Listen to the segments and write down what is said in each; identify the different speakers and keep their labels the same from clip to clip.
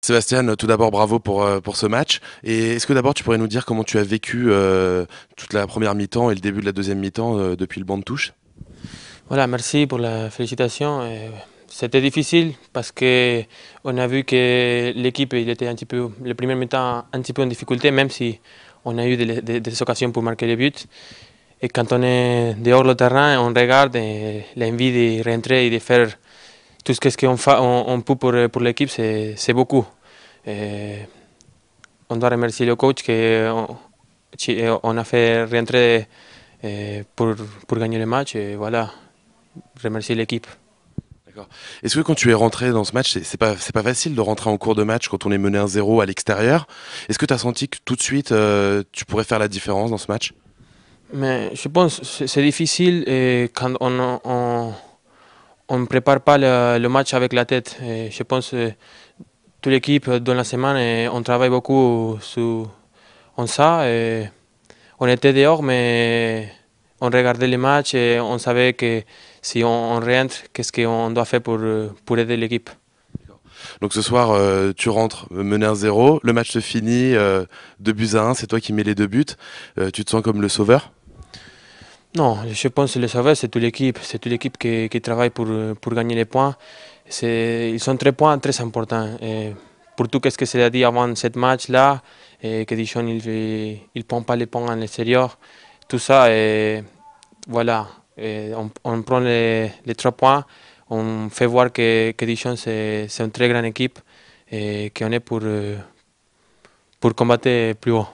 Speaker 1: Sébastien, tout d'abord bravo pour ce match. Et est-ce que d'abord tu pourrais nous dire comment tu as vécu toute la première mi-temps et le début de la deuxième mi-temps depuis le banc de touche?
Speaker 2: Voilà, merci pour la félicitation. C'était difficile parce que on a vu que l'équipe il était un petit peu, le premier mi-temps un petit peu en difficulté, même si on a eu des occasions pour marquer les buts. Et quand on est dehors le terrain, on regarde et l'envie de rentrer et de faire tout ce qu'on peut pour l'équipe, c'est beaucoup. Et on doit remercier le coach on a fait rentrer pour gagner le match. Et voilà, remercier l'équipe.
Speaker 1: D'accord. Est-ce que quand tu es rentré dans ce match, c'est pas facile de rentrer en cours de match quand on est mené 1-0 à l'extérieur? Est-ce que tu as senti que tout de suite tu pourrais faire la différence dans ce match?
Speaker 2: Mais je pense que c'est difficile quand on ne prépare pas le match avec la tête. Et je pense que toute l'équipe dans la semaine, on travaille beaucoup en ça. Et on était dehors, mais on regardait les matchs et on savait que si on rentre, qu'est-ce qu'on doit faire pour aider l'équipe.
Speaker 1: Donc ce soir, tu rentres mené 1-0, le match se finit 2-1, c'est toi qui mets les deux buts. Tu te sens comme le sauveur?
Speaker 2: Non, je pense que le sauveur, c'est toute l'équipe qui travaille pour gagner les points. Ils sont très points très importants. Et pour tout ce que c'est dit avant ce match-là, et que Dijon il prend pas les points à l'extérieur, tout ça, et voilà, et on prend les 3 points, on fait voir que Dijon c'est une très grande équipe et qu'on est pour combattre plus haut.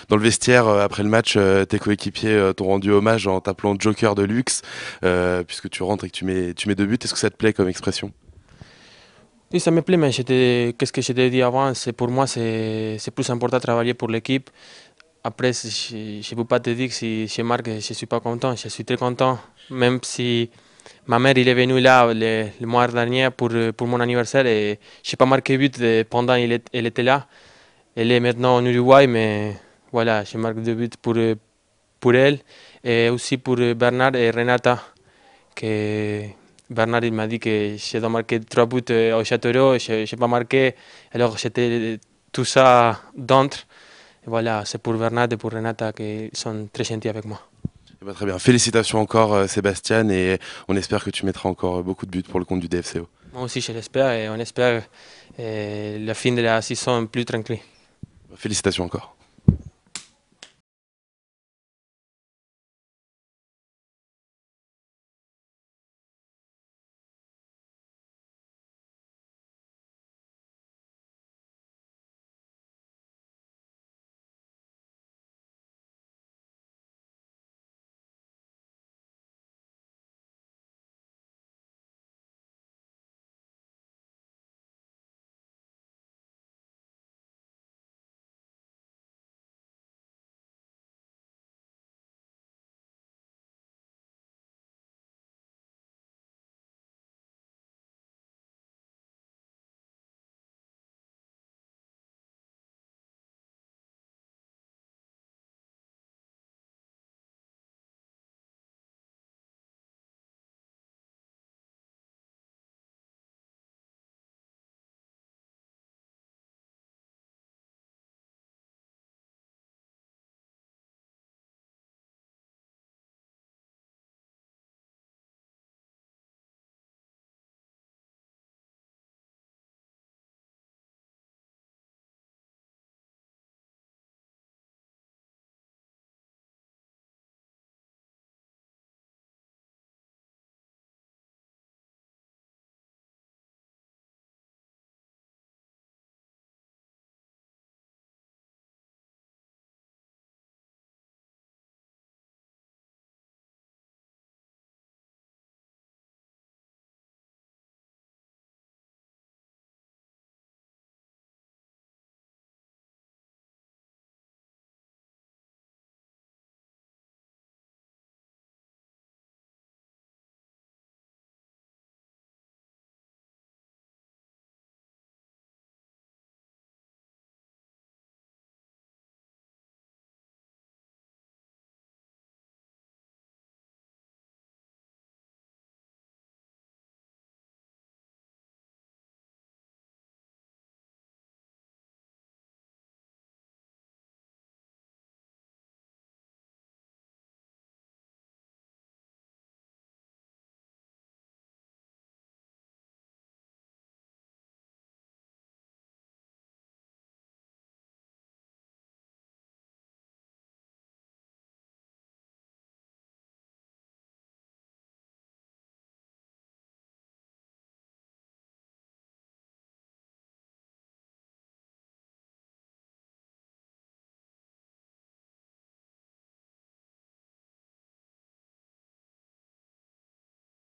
Speaker 1: Dans le vestiaire, après le match, tes coéquipiers t'ont rendu hommage en t'appelant Joker de luxe, puisque tu rentres et que tu mets deux buts. Est-ce que ça te plaît comme expression?
Speaker 2: Oui, ça me plaît, mais qu'est-ce que je t'ai dit avant, c'est pour moi c'est plus important de travailler pour l'équipe. Après, je ne peux pas te dire que si je marque, je ne suis pas content. Je suis très content, même si ma mère il est venue là le mois dernier pour mon anniversaire et je n'ai pas marqué but pendant elle était là. Elle est maintenant en Uruguay, mais voilà, je marque 2 buts pour elle et aussi pour Bernard et Renata. Que Bernard il m'a dit que je dois marquer 3 buts au Châteauroux, je n'ai pas marqué, alors j'étais tout ça d'entre. Et voilà, c'est pour Bernard et pour Renata qui sont très gentils avec moi.
Speaker 1: Eh ben, très bien. Félicitations encore, Sébastien, et on espère que tu mettras encore beaucoup de buts pour le compte du DFCO.
Speaker 2: Moi aussi, je l'espère et on espère la fin de la saison plus tranquille.
Speaker 1: Félicitations encore.